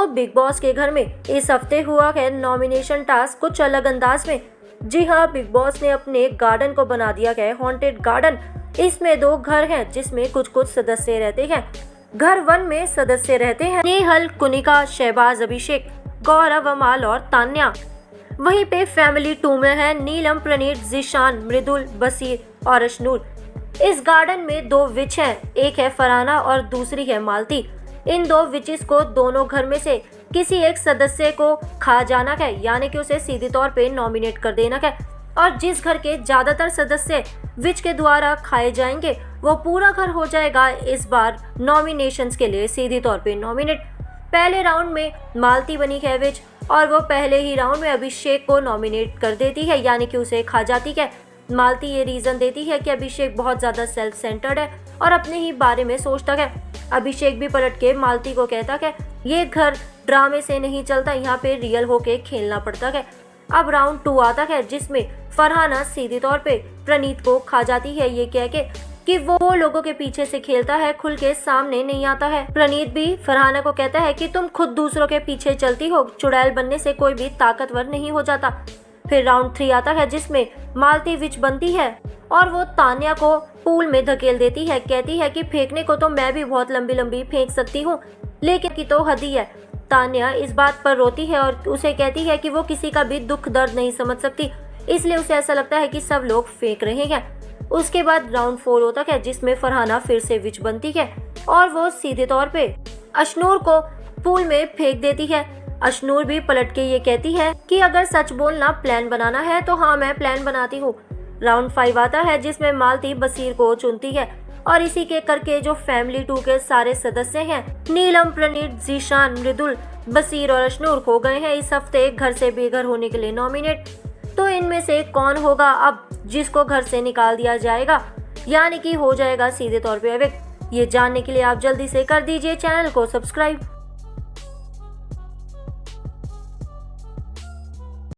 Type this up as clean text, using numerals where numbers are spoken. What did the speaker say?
तो big boss के घर में इस हफ्ते हुआ है नॉमिनेशन टास्क कुछ अलग अंदाज में। जी हाँ, बिग बॉस ने अपने गार्डन को बना दिया है हॉन्टेड गार्डन। इसमें 2 घर हैं जिसमें कुछ सदस्य रहते हैं। घर 1 में सदस्य रहते हैं नेहल, कुनिका, शहबाज, अभिषेक, गौरव, अमाल और तान्या। वहीं पे फैमिली 2 में है नीलम, प्रणीत, जिशान, मृदुल, बसीर और अशनूर। इस गार्डन में 2 विच हैं, एक है फरहाना और दूसरी है मालती। इन 2 विचेस को दोनों घर में से किसी एक सदस्य को खा जाना है, यानी कि उसे सीधे तौर पे नॉमिनेट कर देना है। और जिस घर के ज्यादातर सदस्य विच के द्वारा खाए जाएंगे वो पूरा घर हो जाएगा इस बार नॉमिनेशंस के लिए सीधे तौर पे नॉमिनेट। पहले राउंड में मालती बनी है विच और वो पहले ही राउंड में अभिषेक को नॉमिनेट कर देती है, यानी कि उसे खा जाती है। मालती ये रीजन देती है कि अभिषेक बहुत ज्यादा सेल्फ सेंटर्ड है और अपने ही बारे में सोचता है। अभिषेक भी पलट के मालती को कहता है ये घर ड्रामे से नहीं चलता, यहाँ पे रियल होके खेलना पड़ता है। अब राउंड 2 आता है जिसमें फरहाना सीधे तौर पे प्रणीत को खा जाती है, ये कह के कि वो लोगों के पीछे से खेलता है, खुल के सामने नहीं आता है। प्रणीत भी फरहाना को कहता है कि तुम खुद दूसरों के पीछे चलती हो, चुड़ैल बनने से कोई भी ताकतवर नहीं हो जाता। फिर राउंड 3 आता है जिसमें मालती विच बनती है और वो तान्या को पूल में धकेल देती है। कहती है कि फेंकने को तो मैं भी बहुत लंबी लंबी फेंक सकती हूँ, लेकिन की तो हद ही है। तान्या इस बात पर रोती है और उसे कहती है कि वो किसी का भी दुख दर्द नहीं समझ सकती, इसलिए उसे ऐसा लगता है कि सब लोग फेंक रहे हैं। उसके बाद राउंड 4 होता है जिसमें फरहाना फिर से विच बनती है और वो सीधे तौर पे अशनूर को पूल में फेंक देती है। अशनूर भी पलट के ये कहती है कि अगर सच बोलना प्लान बनाना है तो हाँ, मैं प्लान बनाती हूँ। राउंड 5 आता है जिसमें मालती बसीर को चुनती है और इसी के करके जो फैमिली 2 के सारे सदस्य हैं नीलम, प्रणीत, जीशान, मृदुल, बसीर और अशनूर हो गए हैं इस हफ्ते घर से बेघर होने के लिए नॉमिनेट। तो इनमें से कौन होगा अब जिसको घर से निकाल दिया जाएगा, यानी कि हो जाएगा सीधे तौर पे अवेक? ये जानने के लिए आप जल्दी से कर दीजिए चैनल को सब्सक्राइब।